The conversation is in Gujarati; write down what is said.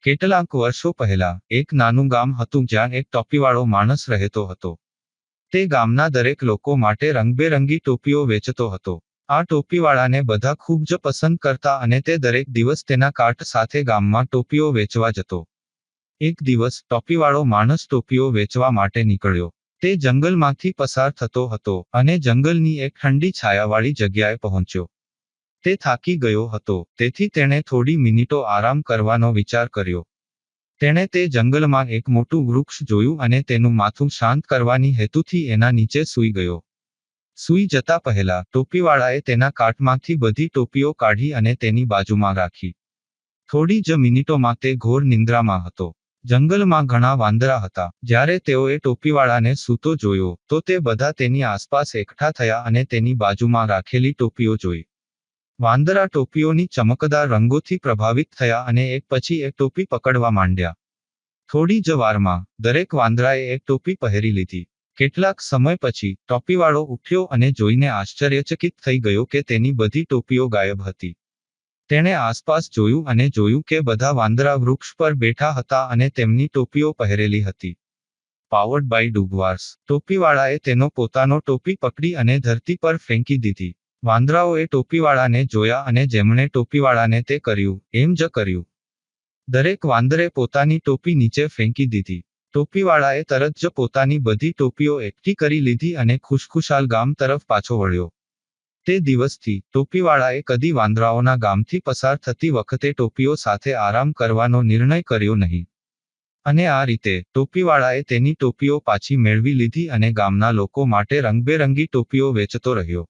કેટલાક વર્ષો પહેલા એક નાનું ગામ હતું જ્યાં એક ટોપીવાળો માણસ રહેતો હતો. તે ગામના દરેક લોકો માટે રંગબેરંગી ટોપીઓ વેચતો હતો. આ ટોપીવાળાને બધા ખૂબ જ પસંદ કરતા અને તે દરેક દિવસ તેના કાર્ટ સાથે ગામમાં ટોપીઓ વેચવા જતો. એક દિવસ ટોપીવાળો માણસ ટોપીઓ વેચવા માટે નીકળ્યો. તે જંગલમાંથી પસાર થતો હતો અને જંગલની એક ઠંડી છાયાવાળી જગ્યાએ પહોંચ્યો. તે થાકી ગયો હતો, તેથી તેણે થોડી મિનિટો આરામ કરવાનો વિચાર કર્યો. તેણે તે જંગલમાં એક મોટું વૃક્ષ જોયું અને તેનું માથું શાંત કરવાની હેતુથી એના નીચે સૂઈ ગયો. સૂઈ જતા પહેલા ટોપીવાળાએ તેના કાર્ટમાંથી બધી ટોપીઓ કાઢી અને તેની બાજુમાં રાખી. થોડી જ મિનિટોમાં તે ઘોર નિંદ્રામાં હતો. જંગલમાં ઘણા વાંદરા હતા. જ્યારે તેઓએ ટોપીવાળાને સૂતો જોયો તો તે બધા તેની આસપાસ એકઠા થયા અને તેની બાજુમાં રાખેલી ટોપીઓ જોઈ. વાંદરા ટોપીઓની ચમકદાર રંગોથી પ્રભાવિત થયા અને એક પછી એક ટોપી પકડવા માંડ્યા. થોડી જ વારમાં દરેક વાંદરાએ એક ટોપી પહેરી લીધી. કેટલાક સમય પછી ટોપીવાળો ઉઠ્યો અને જોઈને આશ્ચર્યચકિત થઈ ગયો કે તેની બધી ટોપીઓ ગાયબ હતી. તેણે આસપાસ જોયું અને જોયું કે બધા વાંદરા વૃક્ષ પર બેઠા હતા અને તેમની ટોપીઓ પહેરેલી હતી. Powered by ડુગવાર્સ. ટોપીવાળાએ તેનો પોતાનો ટોપી પકડી અને ધરતી પર ફેંકી દીધી. વાંદરાઓએ ટોપીવાળાને જોયા અને જેમણે ટોપીવાળાને તે કર્યું એમ જ કર્યું. દરેક વાંદરે પોતાની ટોપી નીચે ફેંકી દીધી. ટોપીવાળાએ તરત જ પોતાની બધી ટોપીઓ એકઠી કરી લીધી અને ખુશખુશાલ ગામ તરફ પાછો વળ્યો. તે દિવસથી ટોપીવાળાએ કદી વાંદરાઓના ગામથી પસાર થતી વખતે ટોપીઓ સાથે આરામ કરવાનો નિર્ણય કર્યો નહીં. અને આ રીતે ટોપીવાળાએ તેની ટોપીઓ પાછી મેળવી લીધી અને ગામના લોકો માટે રંગબેરંગી ટોપીઓ વેચતો રહ્યો.